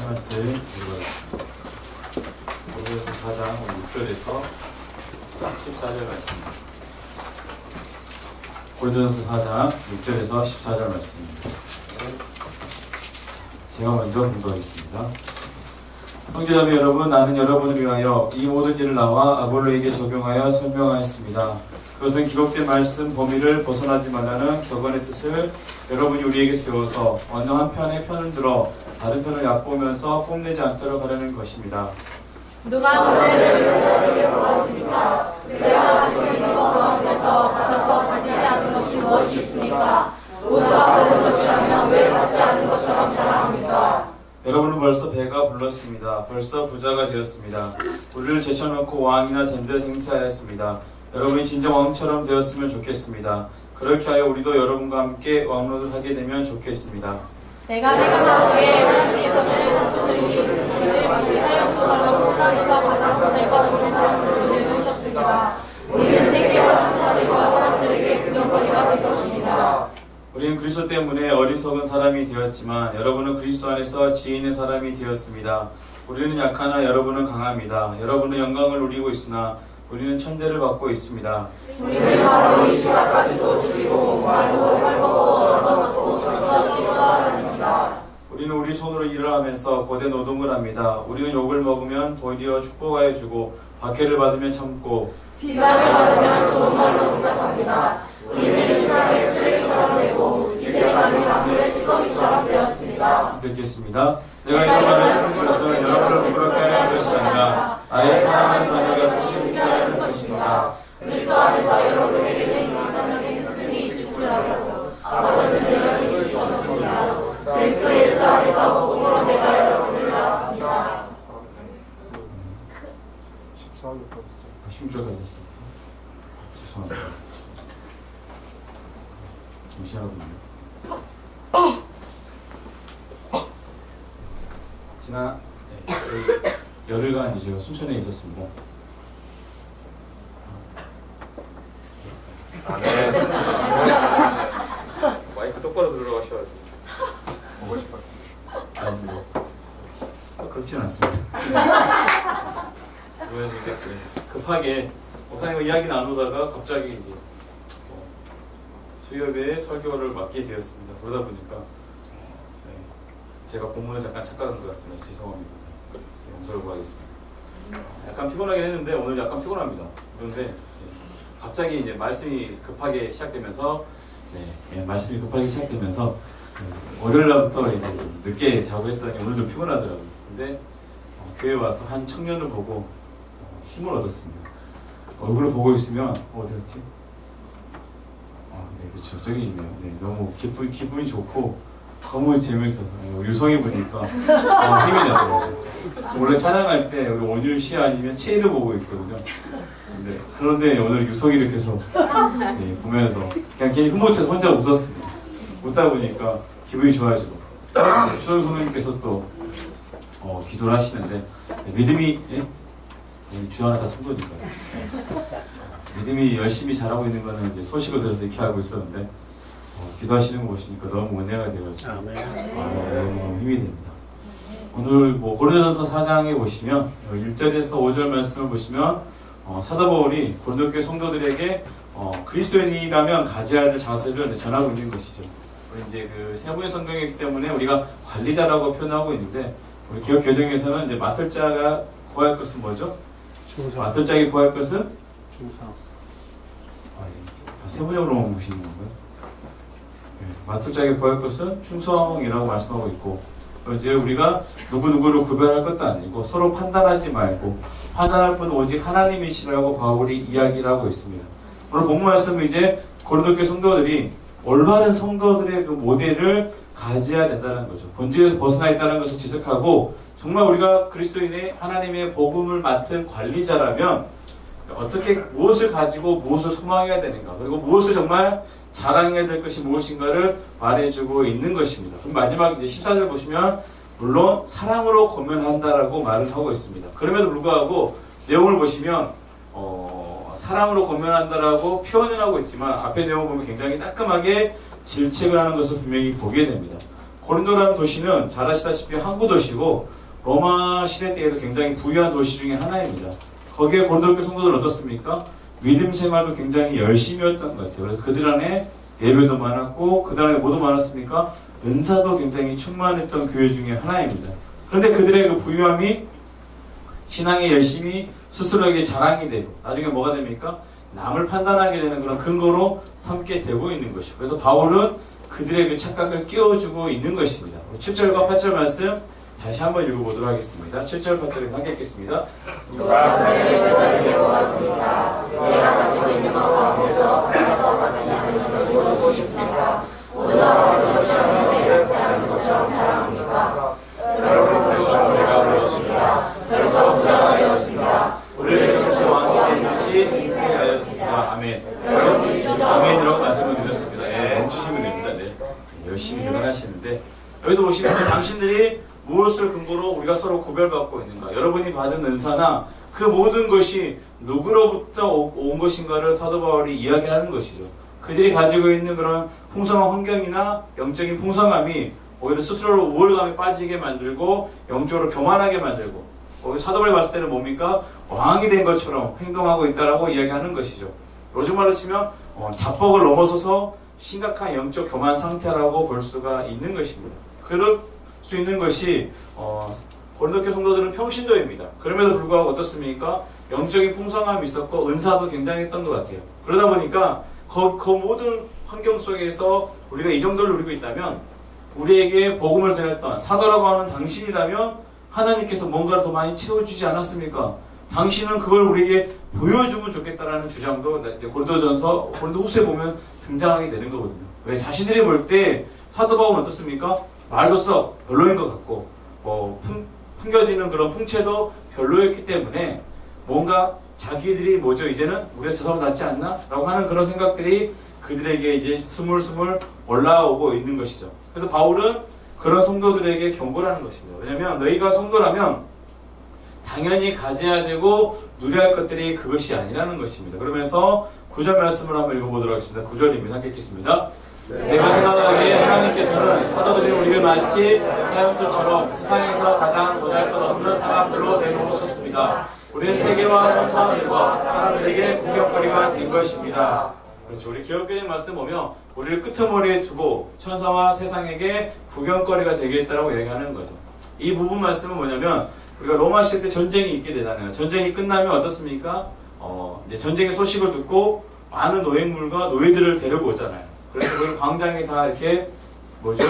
말씀 읽어보겠습니다. 고린도서 4장 6절에서 14절 말씀입니다. 고린도서 4장 6절에서 14절 말씀입니다. 제가 먼저 공부하겠습니다. 형제자매 여러분, 나는 여러분을 위하여 이 모든 일을 나와 아볼로에게 적용하여 설명하였습니다. 그것은 기록된 말씀 범위를 벗어나지 말라는 격언의 뜻을 여러분이 우리에게서 배워서 어느 한 편의 편을 들어 다른 편을 얕보면서 뽐내지 않도록 하려는 것입니다. 누가 그대를 여러분에게 보았습니까? 그대가 가지고 있는 것 가운데서 받아서 가지지 않은 것이 무엇이 있습니까? 모두가 받은 것이라면 왜 받지 않은 것처럼 자랑합니까? 여러분은 벌써 배가 불렀습니다. 벌써 부자가 되었습니다. 우리를 제쳐놓고 왕이나 된 듯 행세하였습니다. 여러분이 진정 왕처럼 되었으면 좋겠습니다. 그렇게 하여 우리도 여러분과 함께 왕노릇 하게 되면 좋겠습니다. 내가 생각하기에 하나님께서는 자손들이 우리를 지키 사용처럼 세상에서 가장 보잘것 없는 사람들로 내놓으셨습니다. 우리는 세계와 천사들과 사람들에게 구경거리가 될 것입니다. 우리는 그리스도 때문에 어리석은 사람이 되었지만 여러분은 그리스도 안에서 지혜 있는 사람이 되었습니다. 우리는 약하나 여러분은 강합니다. 여러분은 영광을 누리고 있으나 우리는 천대를 받고 있습니다. 우리는 바로 이 시각까지도 죽이고 말고 헐벗고 얻어맞고 저주하지 않습니다. 우리는 우리 손으로 일을 하면서 고대 노동을 합니다. 우리는 욕을 먹으면 도리어 축복하여 주고 박해를 받으면 참고 비방을 받으면 좋은 말로 응답합니다. 우리는 세상의 쓰레기처럼 되고 이제까지 만물의 찌꺼기처럼 되었습니다. 읽겠습니다. 내가 이런 말을 쓰는 것은 여러분을 부끄럽게 하려는 것이 아니라 나의 사랑하는 자녀같이 힘있게 하려는 것입니다. 그리스도 안에서 여러분에게는 분명히 스승이 있을 줄 알고 아버지는 여러분을 주셨습니다. 그리스도 예수 안에서 복음으로 내가 여러분을 낳았습니다. 16절까지 했습니다. 죄송합니다. 잠시만요. 지난 열흘간 제가 순천에 있었습니다. 네. 마이크 똑바로 들어가셔가지고 보고 싶었습니다. 아니 썩 그렇지는 않습니다. 그래서 이제 급하게 목사님과 이야기 나누다가 갑자기 이제 수협에 설교를 맡게 되었습니다. 그러다 보니까 제가 본문을 잠깐 착각한 것 같습니다. 죄송합니다. 용서를 구하겠습니다. 약간 피곤하긴 했는데 오늘 약간 피곤합니다. 그런데 갑자기 이제 말씀이 급하게 시작되면서 말씀이 급하게 시작되면서 월요일날부터 이제 늦게 자고 했더니 오늘도 피곤하더라고요. 근데 교회 와서 한 청년을 보고 힘을 얻었습니다. 얼굴을 보고 있으면 어디 갔지? 네, 그렇죠. 저기 있네요. 네, 너무 기분이 좋고 너무 재밌어서 유성이 보니까 힘이 나더라고요. 원래 찬양할 때 우리 원율 씨 아니면 채이를 보고 있거든요. 그런데 오늘 유성이를 계속 보면서 그냥 괜히 흐뭇해서 혼자 웃었습니다. 웃다 보니까 기분이 좋아지고 추성 선생님께서 또 기도를 하시는데 믿음이 주하나 다 성도니까요. 믿음이 열심히 잘하고 있는 거는 이제 소식을 들어서 이렇게 알고 있었는데 기도하시는 거 보시니까 너무 은혜가 되어서 너무 힘이 됩니다. 오늘 고린도전서 4장에 보시면 1절에서 5절 말씀을 보시면 사도 바울이 고린도 교회 성도들에게 그리스도인이라면 가져야 될 자세를 이제 전하고 있는 것이죠. 우리 이제 그 세번의 성경이기 때문에 우리가 관리자라고 표현하고 있는데 우리 기독 교정에서는 이제 맡을 자가 구할 것은 뭐죠? 중상. 맡을 자에게 구할 것은 중상. 다 세부적으로만 보시는 건가요? 맡을 자에게 구할 것은 충성이라고 말씀하고 있고 이제 우리가 누구누구를 구별할 것도 아니고 서로 판단하지 말고 판단할 분은 오직 하나님이시라고 바울이 이야기를 하고 있습니다. 오늘 본문 말씀은 이제 고린도 교회 성도들이 올바른 성도들의 그 모델을 가져야 된다는 거죠. 본질에서 벗어나 있다는 것을 지적하고 정말 우리가 그리스도인의 하나님의 복음을 맡은 관리자라면 어떻게 무엇을 가지고 무엇을 소망해야 되는가 그리고 무엇을 정말 자랑해야 될 것이 무엇인가를 말해주고 있는 것입니다. 그럼 마지막 이제 14절 보시면 물론 사랑으로 권면한다라고 말을 하고 있습니다. 그럼에도 불구하고 내용을 보시면 사랑으로 권면한다라고 표현을 하고 있지만 앞에 내용을 보면 굉장히 따끔하게 질책을 하는 것을 분명히 보게 됩니다. 고린도라는 도시는 잘 아시다시피 항구 도시고 로마 시대 때에도 굉장히 부유한 도시 중에 하나입니다. 거기에 고린도교 성도들 어떻습니까? 믿음 생활도 굉장히 열심히였던 것 같아요. 그래서 그들 안에 예배도 많았고 그들 안에 뭐도 많았습니까? 은사도 굉장히 충만했던 교회 중에 하나입니다. 그런데 그들의 그 부유함이 신앙의 열심히 스스로에게 자랑이 되고 나중에 뭐가 됩니까? 남을 판단하게 되는 그런 근거로 삼게 되고 있는 것이고, 그래서 바울은 그들의 그 착각을 끼워주고 있는 것입니다. 7절과 8절 말씀 다시 한번 읽어보도록 하겠습니다. 7절 8절을 함께 읽겠습니다. 누가 너희를 배달에게 모았습니다. 내가 가지고 있는 마음 앞에서 가서 받지 않는 것을 모르고 있습니다. 모두가 받은 것이라면 내가 받지 않는 것처럼 자랑합니까? 여러분 벌써 내가 그렇습니다. 벌써 부자가 되었습니다. 우리를 정치 왕이 된 것이 인생하였습니다. 아멘. 아멘이라고 말씀을 드렸습니다. 네, 멈추시면 됩니다. 네. 열심히 대단하시는데 여기서 보시면 당신들이 무엇을 근거로 우리가 서로 구별받고 있는가? 여러분이 받은 은사나 그 모든 것이 누구로부터 온 것인가를 사도 바울이 이야기하는 것이죠. 그들이 가지고 있는 그런 풍성한 환경이나 영적인 풍성함이 오히려 스스로를 우월감에 빠지게 만들고 영적으로 교만하게 만들고, 사도 바울이 봤을 때는 뭡니까? 왕이 된 것처럼 행동하고 있다라고 이야기하는 것이죠. 요즘 말로 치면 자뻑을 넘어서서 심각한 영적 교만 상태라고 볼 수가 있는 것입니다. 그럴 수 있는 것이 고린도교 성도들은 평신도입니다. 그럼에도 불구하고 어떻습니까? 영적인 풍성함이 있었고 은사도 굉장했던 것 같아요. 그러다 보니까 그 모든 환경 속에서 우리가 이 정도를 누리고 있다면, 우리에게 복음을 전했던 사도라고 하는 당신이라면 하나님께서 뭔가를 더 많이 채워주지 않았습니까? 당신은 그걸 우리에게 보여주면 좋겠다라는 주장도 고린도전서, 고린도후서에 보면 등장하게 되는 거거든요. 왜? 자신들이 볼 때 사도 바울은 어떻습니까? 말로써 별로인 것 같고 풍겨지는 그런 풍채도 별로였기 때문에 뭔가 자기들이 이제는 우리가 저 사람 낫지 않나? 라고 하는 그런 생각들이 그들에게 이제 스물스물 올라오고 있는 것이죠. 그래서 바울은 그런 성도들에게 경고를 하는 것입니다. 왜냐하면 너희가 성도라면 당연히 가져야 되고 누려야 할 것들이 그것이 아니라는 것입니다. 그러면서 9절 말씀을 한번 읽어보도록 하겠습니다. 9절입니다. 함께 읽겠습니다. 내가 생각하기에 하나님께서는 사도들이 우리를 마치 사형수처럼 세상에서 가장 보잘것없는 사람들로 내놓으셨습니다. 우리는 세계와 천사들과 사람들에게 구경거리가 된 것입니다. 그렇죠. 우리 기독교적인 말씀 보면 우리를 끄트머리에 두고 천사와 세상에게 구경거리가 되겠다라고 얘기하는 거죠. 이 부분 말씀은 뭐냐면, 우리가 로마 시대 때 전쟁이 있게 되잖아요. 전쟁이 끝나면 어떻습니까? 이제 전쟁의 소식을 듣고 많은 노획물과 노예들을 데리고 오잖아요. 그래서 그 광장에 다 이렇게 이렇게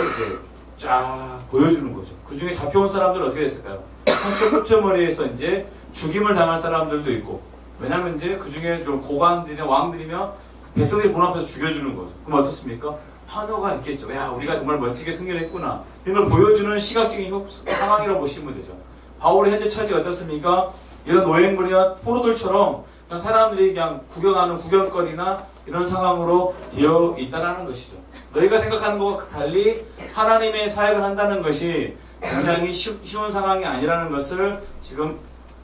쫙 보여주는 거죠. 그 중에 잡혀온 사람들은 어떻게 됐을까요? 한쪽 끄트머리에서 이제 죽임을 당할 사람들도 있고, 왜냐면 이제 그 중에 고관들이나 왕들이면 백성들이 본 앞에서 죽여주는 거죠. 그럼 어떻습니까? 환호가 있겠죠. 야, 우리가 정말 멋지게 승리를 했구나. 이런 걸 보여주는 시각적인 상황이라고 보시면 되죠. 바울의 현재 처지가 어떻습니까? 이런 노예물이나 포로들처럼 그냥 사람들이 그냥 구경하는 구경거리나 이런 상황으로 되어 있다는 것이죠. 너희가 생각하는 것과 달리 하나님의 사역을 한다는 것이 굉장히 쉬운 상황이 아니라는 것을 지금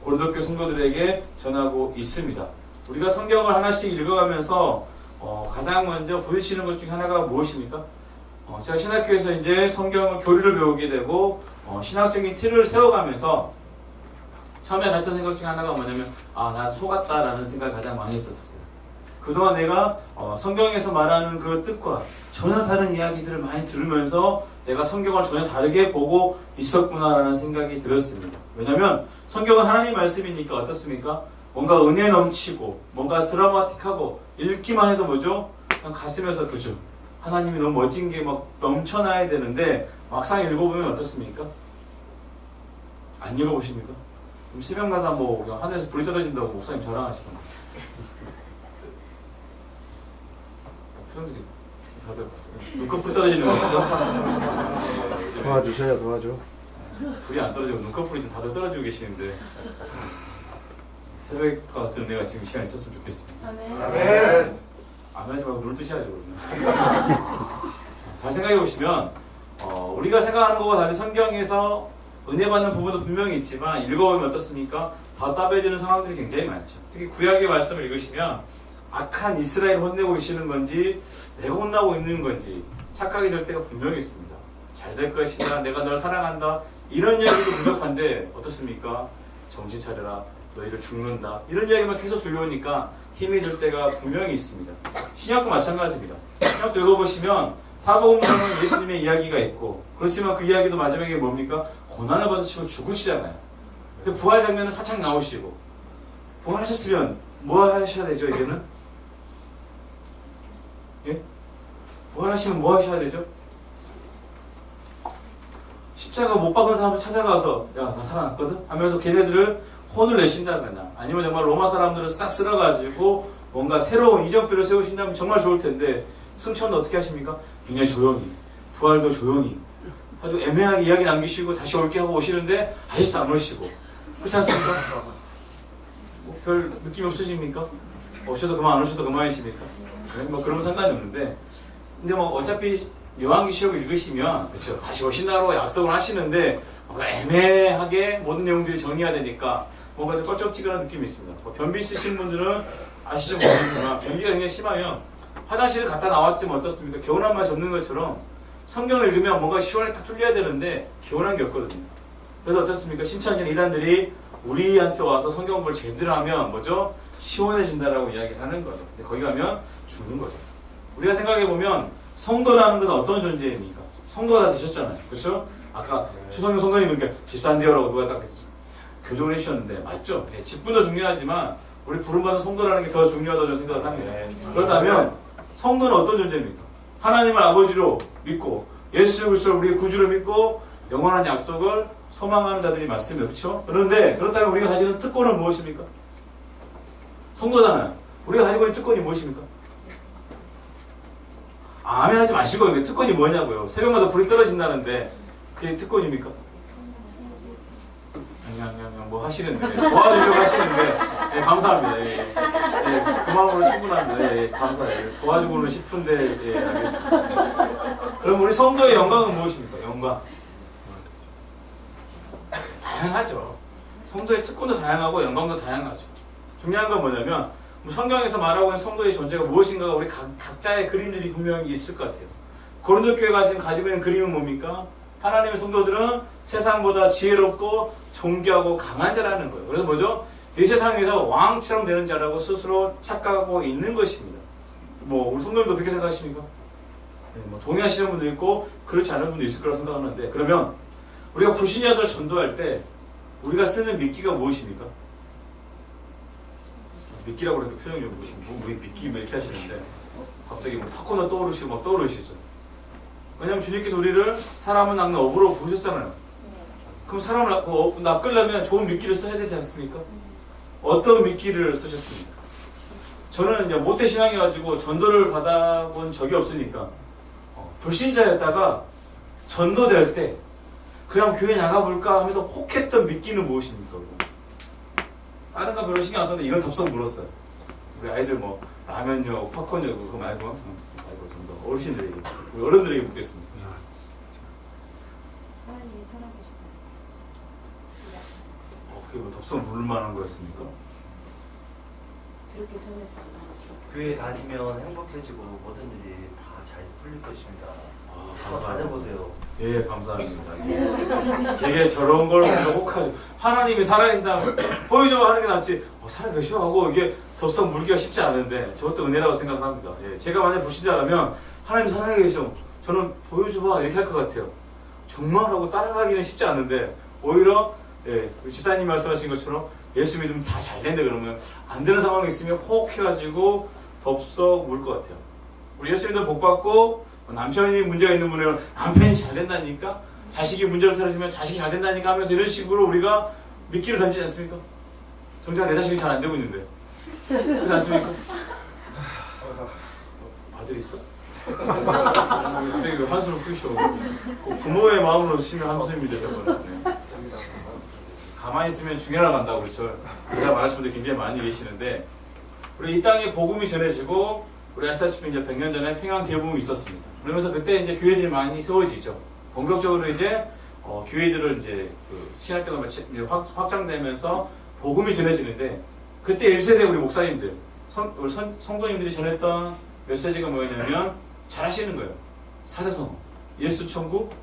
고린도교 성도들에게 전하고 있습니다. 우리가 성경을 하나씩 읽어가면서 가장 먼저 부딪히는 것 중에 하나가 무엇입니까? 제가 신학교에서 이제 성경을 교리를 배우게 되고 신학적인 틀을 세워가면서 처음에 갔던 생각 중에 하나가 뭐냐면, 난 속았다라는 생각을 가장 많이 했었어요. 그동안 내가 성경에서 말하는 그 뜻과 전혀 다른 이야기들을 많이 들으면서 내가 성경을 전혀 다르게 보고 있었구나라는 생각이 들었습니다. 왜냐하면 성경은 하나님 말씀이니까 어떻습니까? 뭔가 은혜 넘치고 뭔가 드라마틱하고 읽기만 해도 그냥 가슴에서 그죠? 하나님이 너무 멋진 게 막 넘쳐나야 되는데 막상 읽어보면 어떻습니까? 안 읽어보십니까? 새벽마다 하늘에서 불이 떨어진다고 목사님 자랑하시던데. 표현들이 다들 눈꺼풀이 떨어지는 거 같아요. 도와주셔요, 도와줘. 불이 안 떨어지고 눈꺼풀이 좀 다들 떨어지고 계시는데 새벽과 같은 내가 지금 시간이 있었으면 좋겠습니다. 아멘. 아멘하지 말고 눈을 뜨셔야죠. 잘 생각해 보시면 우리가 생각하는 것과 달리 성경에서 은혜 받는 부분도 분명히 있지만 읽어보면 어떻습니까? 답답해지는 상황들이 굉장히 많죠. 특히 구약의 말씀을 읽으시면 악한 이스라엘 혼내고 계시는 건지 내가 혼나고 있는 건지 착각이 될 때가 분명히 있습니다. 잘 될 것이다. 내가 널 사랑한다. 이런 이야기도 부족한데 어떻습니까? 정신 차려라. 너희들 죽는다. 이런 이야기만 계속 들려오니까 힘이 들 때가 분명히 있습니다. 신약도 마찬가지입니다. 신약도 읽어보시면 사복음서는 예수님의 이야기가 있고 그렇지만 그 이야기도 마지막에 뭡니까? 고난을 받으시고 죽으시잖아요. 근데 부활 장면은 살짝 나오시고 부활하셨으면 뭐 하셔야 되죠? 이제는? 예? 부활하시면 뭐 하셔야 되죠? 십자가 못 박은 사람을 찾아가서 야 나 살아났거든? 하면서 걔네들을 혼을 내신다거나 아니면 정말 로마 사람들을 싹 쓸어가지고 뭔가 새로운 이정표를 세우신다면 정말 좋을 텐데 승천도 어떻게 하십니까? 굉장히 조용히 부활도 조용히 아주 애매하게 이야기 남기시고 다시 올게 하고 오시는데 아직도 안 오시고 그렇지 않습니까? 뭐 별 느낌 없으십니까? 오셔도 그만 안 오셔도 그만이십니까? 뭐 그런 건 상관이 없는데 근데 뭐 어차피 요한계시록을 읽으시면 그렇죠 다시 오신다고 약속을 하시는데 뭔가 애매하게 모든 내용들이 정리가 되니까 뭔가 좀 껄쩍지근한 느낌이 있습니다. 뭐 변비 있으신 분들은 아시죠 모르겠지만 변비가 굉장히 심하면 화장실을 갔다 나왔지만 어떻습니까? 개운한 맛이 없는 것처럼 성경을 읽으면 뭔가 시원하게 딱 뚫려야 되는데 개운한 게 없거든요. 그래서 어떻습니까? 신천지는 이단들이 우리한테 와서 성경 공부를 제대로 하면 뭐죠? 시원해진다라고 이야기를 하는 거죠. 근데 거기 가면 죽는 거죠. 우리가 생각해보면 성도라는 것은 어떤 존재입니까? 성도가 다 되셨잖아요. 그렇죠? 아까 추성용 성도님 그러니까 집사한대요라고 누가 딱 교정을 해주셨는데 맞죠? 네, 직분도 중요하지만 우리 부름받은 성도라는 게 더 중요하다고 저는 생각을 합니다. 그렇다면 성도는 어떤 존재입니까? 하나님을 아버지로 믿고 예수 그리스도를 우리의 구주로 믿고 영원한 약속을 소망하는 자들이 맞습니다. 그렇죠? 그런데 그렇다면 우리가 가지는 특권은 무엇입니까? 성도잖아요. 우리가 가지고 있는 특권이 무엇입니까? 아멘 하지 마시고 특권이 뭐냐고요. 새벽마다 불이 떨어진다는데 그게 특권입니까? 그냥 뭐 하시는데 도와주려고 하시는데 네, 감사합니다. 예, 예. 그 마음으로 충분합니다. 예, 감사해요. 도와주고는 싶은데 예, 알겠습니다. 그럼 우리 성도의 영광은 무엇입니까? 영광 다양하죠. 성도의 특권도 다양하고 영광도 다양하죠. 중요한 건 뭐냐면 성경에서 말하고 있는 성도의 존재가 무엇인가가 우리 각자의 그림들이 분명히 있을 것 같아요. 고린도 교회가 지금 가지고 있는 그림은 뭡니까? 하나님의 성도들은 세상보다 지혜롭고 존귀하고 강한 자라는 거예요. 그래서 뭐죠? 이 세상에서 왕처럼 되는 자라고 스스로 착각하고 있는 것입니다. 뭐 우리 성도님도 그렇게 생각하십니까? 네, 뭐 동의하시는 분도 있고 그렇지 않은 분도 있을 거라고 생각하는데 그러면 우리가 불신자들 전도할 때 우리가 쓰는 미끼가 무엇입니까? 미끼라고 그러니까 표정이 좀 보시면 뭐 미끼 뭐 이렇게 하시는데 갑자기 뭐 팝콘도 떠오르시고 막 떠오르시죠. 왜냐하면 주님께서 우리를 사람은 낚는 어부로 부르셨잖아요. 그럼 사람을 낚으려면 좋은 미끼를 써야 되지 않습니까? 어떤 미끼를 쓰셨습니까? 저는 이제 모태신앙이가지고 전도를 받아본 적이 없으니까 불신자였다가 전도될 때 그냥 교회 나가볼까 하면서 혹했던 미끼는 무엇입니까? 다른 건 별로 신경 안 썼는데 이건 덥석 물었어요. 우리 아이들 뭐 라면요, 팝콘요 그거 말고 좀 더 어르신들에게 우리 어른들에게 묻겠습니다. 하나님이 살아계시다. 그게 뭐 덥석 물을 만한 거였습니까? 그렇게 전해졌어요. 교회 다니면 행복해지고 모든 일이 다 잘 풀릴 것입니다. 한번 감사합니다. 다녀보세요. 예, 감사합니다. 되게 저런 걸 보면 혹하죠. 하나님이 살아계시다면 보여줘봐 하는 게 낫지. 살아계셔 하고 이게 덥석 물기가 쉽지 않은데 저것도 은혜라고 생각합니다. 예, 제가 만약 불신자라면 하나님 살아계셔. 저는 보여줘봐 이렇게 할 것 같아요. 정말 하고 따라가기는 쉽지 않은데 오히려 예, 지사님 말씀하신 것처럼 예수 믿으면 다 잘 된다 그러면 안 되는 상황이 있으면 혹 해가지고 덥석 물 것 같아요. 우리 예수 믿으면 복 받고 남편이 문제가 있는 분은 남편이 잘 된다니까 자식이 문제를 터뜨리면 자식이 잘 된다니까 하면서 이런 식으로 우리가 미끼를 던지지 않습니까? 정작 내 자식이 잘 안 되고 있는데 그렇지 않습니까? 아들 있어? 갑자기 왜 한숨을 푸셔? 부모의 마음으로 치면 한숨입니다 저거는. 네. 가만히 있으면 중해나 간다고 그렇죠. 제가 말하시는 분들 굉장히 많이 계시는데 우리 이 땅에 복음이 전해지고 우리 아시다시피 이제 100년 전에 평양 대복음이 있었습니다. 그러면서 그때 이제 교회들이 많이 세워지죠. 본격적으로 이제 교회들을 이제 그 신학교가 확장되면서 복음이 전해지는데 그때 1세대 우리 목사님들, 우리 성도님들이 전했던 메시지가 뭐였냐면 잘 하시는 거예요. 사자성어, 예수 천국,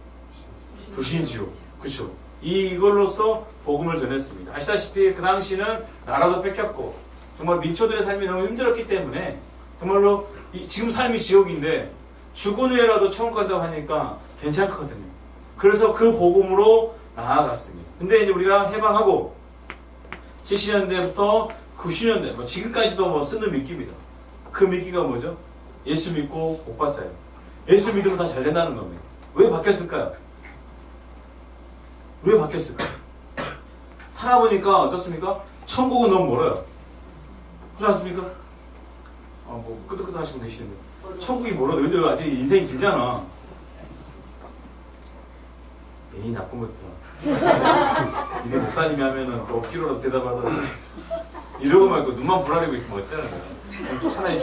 불신지옥. 그렇죠. 이걸로써 복음을 전했습니다. 아시다시피 그 당시는 나라도 뺏겼고 정말 민초들의 삶이 너무 힘들었기 때문에 정말로 지금 삶이 지옥인데 죽은 후에라도 천국 간다고 하니까 괜찮거든요. 그래서 그 복음으로 나아갔습니다. 근데 이제 우리가 해방하고 70년대부터 90년대 뭐 지금까지도 뭐 쓰는 미끼입니다. 그 미끼가 뭐죠? 예수 믿고 복 받자요. 예수 믿으면 다 잘 된다는 겁니다. 왜 바뀌었을까요? 왜 바뀌었을까요? 살아보니까 어떻습니까? 천국은 너무 멀어요. 그렇지 않습니까? 뭐 끄덕끄덕 하시고 계시는데 천국이 멀어도 너희들 아직 인생이 길잖아. 에이 나쁜 것들아. 니네 목사님이 하면은 또 억지로라도 대답하더니 이러고 말고 눈만 부라리고 있으면 어쩌라는 거야. 차라리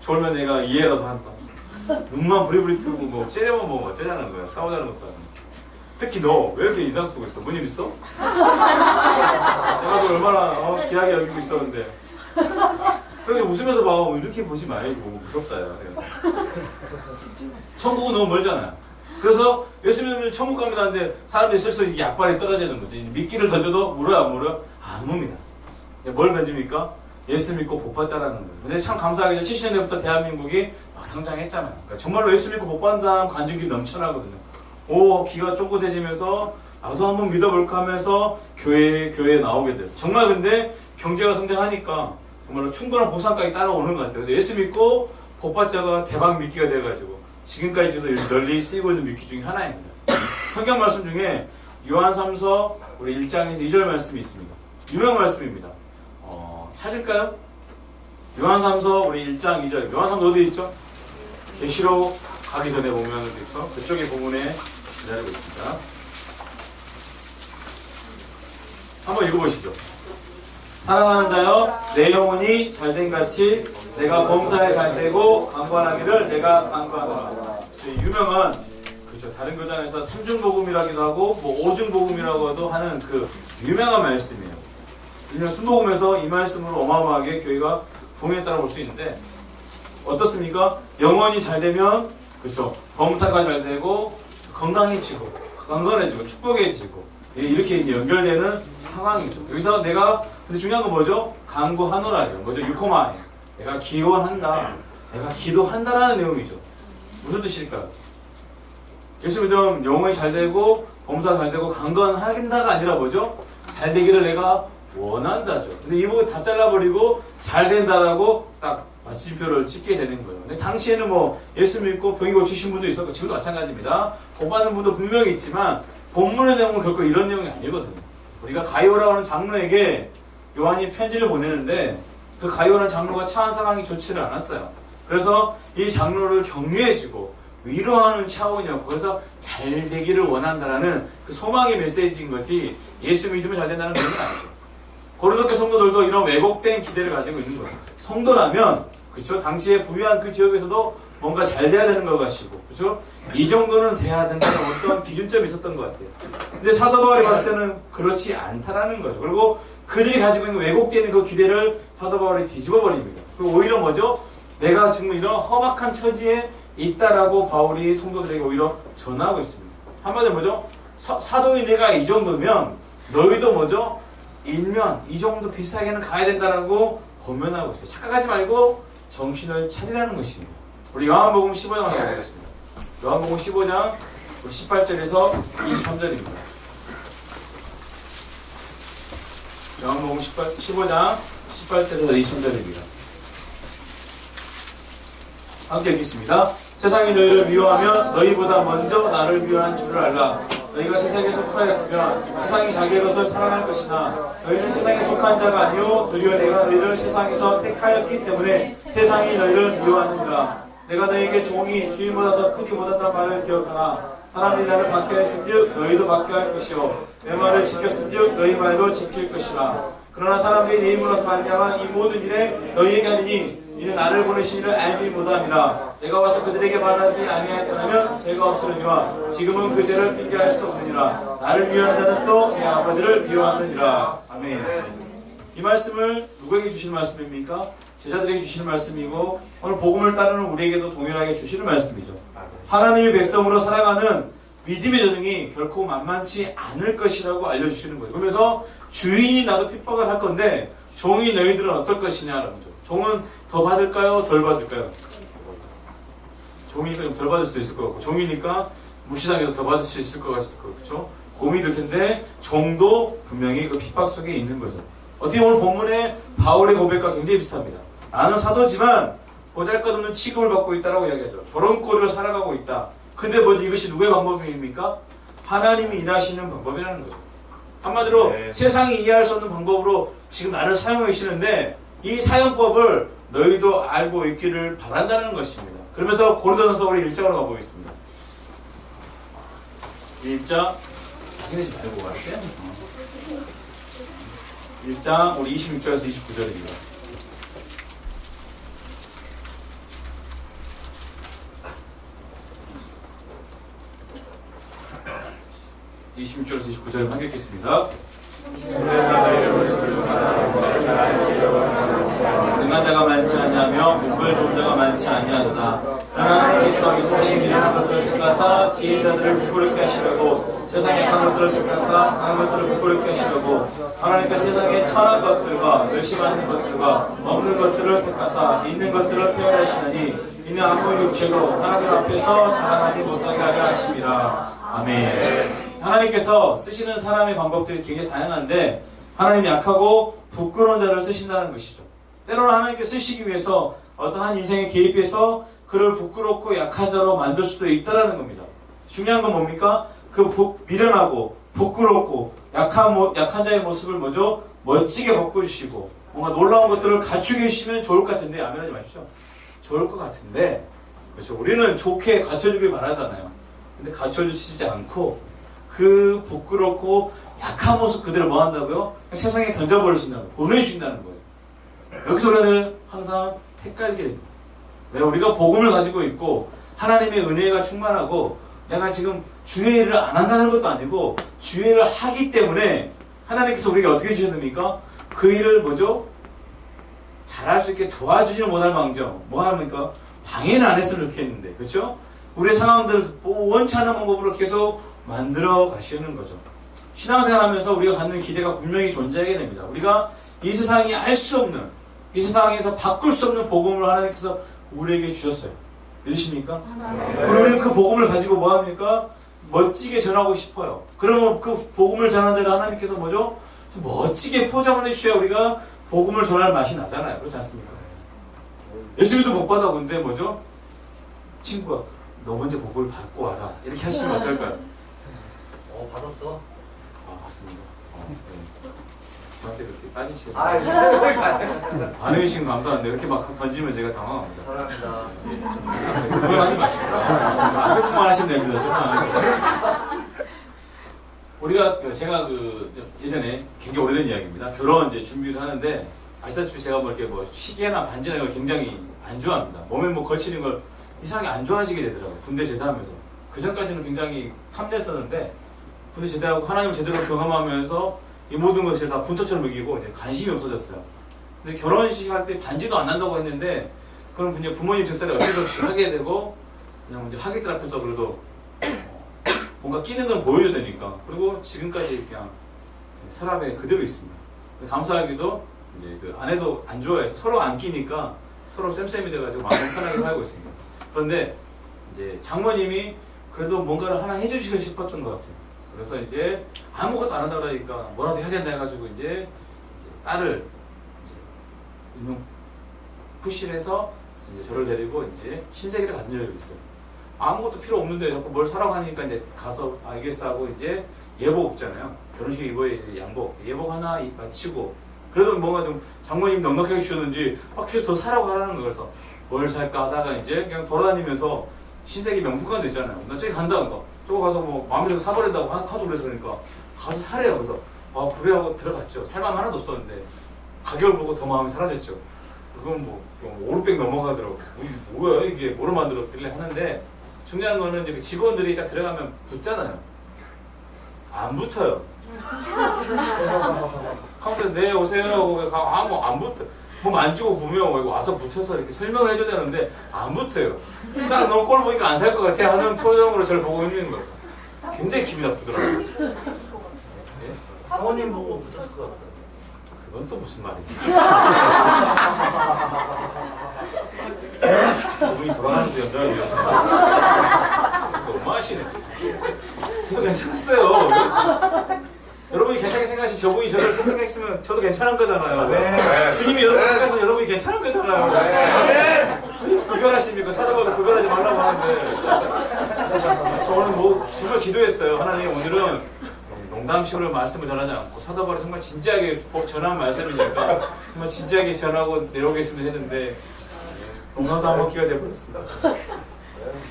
졸면 내가 이해라도 한다. 눈만 부리부리 뜨고 뭐 째려만 먹으면 어쩌자는 거야. 싸우자는 것도 아니고. 특히 너 왜 이렇게 인상 쓰고 있어? 뭔 일 있어? 내가 너 얼마나 귀하게 여기고 있었는데 그렇게 웃으면서 봐. 이렇게 보지 말고 무섭다 야. 천국은 너무 멀잖아요. 그래서 예수 믿으면 천국 갑니다 하는데 사람들이 슬슬 이게 약발이 떨어지는 거지. 미끼를 던져도 물어요 안 물어요? 안 뭅니다. 뭘 던집니까? 예수 믿고 복 받자라는 거예요. 근데 참 감사하게 70년대부터 대한민국이 막 성장했잖아요. 그러니까 정말로 예수 믿고 복 받는 사람 관중들이 넘쳐나거든요. 오 귀가 쫑긋해지면서 나도 한번 믿어볼까 하면서 교회에 나오게 돼요. 정말 근데 경제가 성장하니까 정말로 충분한 보상까지 따라오는 것 같아요. 그래서 예수 믿고 복 받자가 대박 미끼가 돼가지고 지금까지도 널리 쓰이고 있는 미끼 중에 하나입니다. 성경 말씀 중에 요한3서 우리 1장에서 2절 말씀이 있습니다. 유명 말씀입니다. 찾을까요? 요한3서 우리 1장 2절. 요한3서 어디 있죠? 계시록 가기 전에 보면 그렇죠? 그쪽에 본문에 기다리고 있습니다. 한번 읽어보시죠. 사랑하는 자여, 내 영혼이 잘된 같이 내가 범사에 잘되고 강구하기를 내가 강구하노라. 유명한 그렇죠. 다른 교장에서 삼중복음이라기도 하고 뭐 오중복음이라고도 하는 그 유명한 말씀이에요. 일명 순복음에서 이 말씀으로 어마어마하게 교회가 부흥했다고 볼 수 있는데 어떻습니까? 영혼이 잘되면 그렇죠. 범사가 잘되고 건강해지고 건강해지고 축복해지고 이렇게 연결되는 상황이죠. 여기서 내가 근데 중요한 건 뭐죠? 강구하노라죠. 뭐죠? 유코마에 내가 기원한다. 내가 기도한다라는 내용이죠. 무슨 뜻일까요? 예수 믿으면 영혼이 잘되고 범사가 잘되고 강건하긴다가 아니라 뭐죠? 잘되기를 내가 원한다죠. 근데 이 부분 다 잘라버리고 잘된다라고 딱 마침표를 찍게 되는 거예요. 근데 당시에는 뭐 예수 믿고 병이 고치신 분도 있었고 지금도 마찬가지입니다. 복 받는 분도 분명히 있지만 본문의 내용은 결코 이런 내용이 아니거든요. 우리가 가이오라고 하는 장로에게 요한이 편지를 보내는데 그 가이오라는 장로가 처한 상황이 좋지를 않았어요. 그래서 이 장로를 격려해주고 위로하는 차원이었고 그래서 잘 되기를 원한다라는 그 소망의 메시지인 거지 예수 믿으면 잘 된다는 그런 건 아니죠. 고린도교 성도들도 이런 왜곡된 기대를 가지고 있는 거예요. 성도라면 그렇죠? 당시에 부유한 그 지역에서도 뭔가 잘 돼야 되는 것 같이고 그렇죠? 이 정도는 돼야 된다는 어떤 기준점이 있었던 것 같아요. 근데 사도 바울이 봤을 때는 그렇지 않다라는 거죠. 그리고 그들이 가지고 있는 왜곡되는 그 기대를 사도 바울이 뒤집어 버립니다. 그리고 오히려 뭐죠? 내가 지금 이런 험악한 처지에 있다라고 바울이 성도들에게 오히려 전하고 있습니다. 한마디로 뭐죠? 사도인 내가 이 정도면 너희도 뭐죠? 일면 이 정도 비슷하게는 가야 된다라고 권면하고 있어요. 착각하지 말고 정신을 차리라는 것입니다. 우리 요한복음 15장 한번 보겠습니다. 요한복음 15장 18절에서 23절입니다. 요한복음 15장 18절에서 23절입니다. 함께 읽겠습니다. 세상이 너희를 미워하면 너희보다 먼저 나를 미워한 줄을 알라. 너희가 세상에 속하였으면 세상이 자기의 것을 사랑할 것이나 너희는 세상에 속한 자가 아니요 도리어 내가 너희를 세상에서 택하였기 때문에 세상이 너희를 미워하느니라. 내가 너희에게 종이 주인보다 더 크지 못한다는 말을 기억하나 사람이 나를 박해하였은즉 너희도 박해할 것이요 내 말을 지켰은즉 너희 말도 지킬 것이라. 그러나 사람들이 내 이름으로서 말미암아 이 모든 일에 너희에게 하리니 이는 나를 보내신 이를 알지 못함이라. 내가 와서 그들에게 말하지 아니하였더라면 죄가 없으려니와 지금은 그 죄를 핑계할 수 없느니라. 나를 미워하는 자는 또 내 아버지를 미워하느니라. 아멘. 이 말씀을 누구에게 주시는 말씀입니까? 제자들에게 주시는 말씀이고 오늘 복음을 따르는 우리에게도 동일하게 주시는 말씀이죠. 하나님의 백성으로 살아가는 믿음의 전쟁이 결코 만만치 않을 것이라고 알려주시는 거예요. 그러면서 주인이 나도 핍박을 할 건데 종이 너희들은 어떨 것이냐라는 거죠. 종은 더 받을까요? 덜 받을까요? 종이니까 좀 덜 받을 수도 있을 것 같고 종이니까 무시당해서 더 받을 수 있을 것 같고 그렇죠? 고민이 될 텐데 종도 분명히 그 핍박 속에 있는 거죠. 어떻게 오늘 본문의 바울의 고백과 굉장히 비슷합니다. 나는 사도지만 보잘것없는 취급을 받고 있다라고 이야기하죠. 저런 꼴로 살아가고 있다. 근데 뭐 이것이 누구의 방법입니까? 하나님이 일하시는 방법이라는 거죠. 한마디로 세상이 이해할 수 없는 방법으로 지금 나를 사용해 주시는데 이 사용법을 너희도 알고 있기를 바란다는 것입니다. 그러면서 고린도전서 우리 1장으로 가보겠습니다. 1장 자신이지 말고 가세요. 1장 우리 26절에서 29절입니다. 26절에서 29절을 함께 읽겠습니다. 능한 자가 많지 아니하며 문벌 좋은 자가 많지 아니하도다. 하나님께서 이 세상에 미련한 것들을 택하사 지혜 있는 자들을 부끄럽게 하시려고 세상에 강한 것들을 택하사 강한 것들을 부끄럽게 하시려고 하나님께서 세상에 천한 것들과 멸시받는 것들과 없는 것들을 택하사 있는 것들을 폐하시느니 이는 아무 육체도 하나님 앞에서 자랑하지 못하게 하려 하심이라. 아멘. 하나님께서 쓰시는 사람의 방법들이 굉장히 다양한데 하나님이 약하고 부끄러운 자를 쓰신다는 것이죠. 때로는 하나님께 쓰시기 위해서 어떠한 인생에 개입해서 그를 부끄럽고 약한 자로 만들 수도 있다는 겁니다. 중요한 건 뭡니까? 그 미련하고 부끄럽고 약한 자의 모습을 먼저 멋지게 바꿔주시고 뭔가 놀라운 것들을 갖추게 해주시면 좋을 것 같은데 아멘하지 마십시오. 좋을 것 같은데 그렇죠. 우리는 좋게 갖춰주길 바라잖아요. 근데 갖춰주시지 않고 그 부끄럽고 약한 모습 그대로 뭐 한다고요? 그냥 세상에 던져버리신다고 보내주신다는 거예요. 여기서 우리는 항상 헷갈리게 됩니다. 왜 우리가 복음을 가지고 있고 하나님의 은혜가 충만하고 내가 지금 주의 일을 안 한다는 것도 아니고 주의 일을 하기 때문에 하나님께서 우리에게 어떻게 주셨습니까? 그 일을 뭐죠? 잘할 수 있게 도와주지는 못할 망정 뭐 합니까? 방해는 안 했으면 좋겠는데 그렇죠? 우리의 상황들을 원치 않는 방법으로 계속 만들어 가시는 거죠. 신앙생활하면서 우리가 갖는 기대가 분명히 존재하게 됩니다. 우리가 이 세상이 알 수 없는 이 세상에서 바꿀 수 없는 복음을 하나님께서 우리에게 주셨어요. 믿으십니까? 그리고 우리는 그 복음을 가지고 뭐 합니까? 멋지게 전하고 싶어요. 그러면 그 복음을 전하는 자를 하나님께서 뭐죠? 멋지게 포장을 해주셔야 우리가 복음을 전할 맛이 나잖아요. 그렇지 않습니까? 예수님도 복 받아 근데 뭐죠? 친구가 너 먼저 복을 받고 와라 이렇게 하시면 어떨까요? 받았어. 아 맞습니다. 네. 저한테 그렇게 따지시는 반응해주신 거 감사한데 이렇게 막 던지면 제가 당황합니다. 사랑합니다. 그만하지 마시고 앞에만 하시면 됩니다. 저만 안 하시고. 우리가 제가 예전에 굉장히 오래된 이야기입니다. 결혼 이제 준비를 하는데 아시다시피 제가 뭐 이렇게 뭐 시계나 반지나 이걸 굉장히 안 좋아합니다. 몸에 뭐 걸치는 걸 이상하게 안 좋아지게 되더라고요. 군대 제대하면서. 그 전까지는 굉장히 탐냈었는데 군대 제대하고 하나님을 제대로 경험하면서 이 모든 것을 다 분토처럼 여기고 이제 관심이 없어졌어요. 근데 결혼식 할 때 반지도 안 한다고 했는데 그럼 그냥 부모님 뒷살에 어쩔 수 없이 하게 되고 그냥 이제 하객들 앞에서 그래도 뭔가 끼는 건 보여줘야 되니까 그리고 지금까지 그냥 서랍에 그대로 있습니다. 감사하게도 이제 그 아내도 안 좋아해서 서로 안 끼니까 서로 쌤쌤이 돼가지고 마음 편하게 살고 있습니다. 그런데 이제 장모님이 그래도 뭔가를 하나 해주시고 싶었던 것 같아요. 그래서 이제 아무것도 안 한다 그러니까 뭐라도 해야 된다 해가지고 이제 딸을 이제 푸시를 해서 이제 저를 데리고 이제 신세계를 간 적이 있어요. 아무것도 필요 없는데 자꾸 뭘 사라고 하니까 이제 가서 알겠어 하고 이제 예복 입잖아요. 결혼식에 입어야 양복. 예복 하나 마치고 그래도 뭔가 좀 장모님 넉넉하게 주셨는지 막 계속 더 사라고 하라는 거예요. 그래서 뭘 살까 하다가 이제 그냥 돌아다니면서 신세계 명품관도 있잖아요. 나 저기 간다는 거. 저거 가서 뭐 마음에 들어서 사버린다고 하도 그래서 그러니까 가서 사래요. 그래서 아 그래 하고 들어갔죠. 살 마음 하나도 없었는데 가격을 보고 더 마음이 사라졌죠. 그건 뭐 5, 600 넘어가더라고. 뭐야 이게 뭐로 만들었길래 하는데 중요한 거는 이제 그 직원들이 딱 들어가면 붙잖아요. 안 붙어요. 카운터에 네 오세요 하고 안 붙어. 뭐 만지고 보면 와서 붙여서 이렇게 설명을 해줘야 되는데 안 붙어요. 딱 너무 꼴 보니까 안 살 것 같아 하는 표정으로 저를 보고 있는 거예요. 굉장히 기분이 나쁘더라고요. 사모님 보고 붙었을 것 같아요. 그건 또 무슨 말이지? 그분이 돌아가면서 연락을 드렸습니다. 너무하시네. 저도 괜찮았어요. 여러분이 괜찮게 생각하시 저분이 저를 선택했으면 저도 괜찮은 거잖아요. 네. 주님이 여러분 선택하시면 여러분이 괜찮은 거잖아요. 왜 구별하십니까? 찾아봐도 구별하지 말라고 하는데 저는 뭐 정말 기도했어요. 하나님 오늘은 농담식으로 말씀을 전하지 않고 찾아봐도 정말 진지하게 전한 말씀이니까 정말 진지하게 전하고 내려오겠습니다 했는데 농담도 안 먹기가 돼버렸습니다.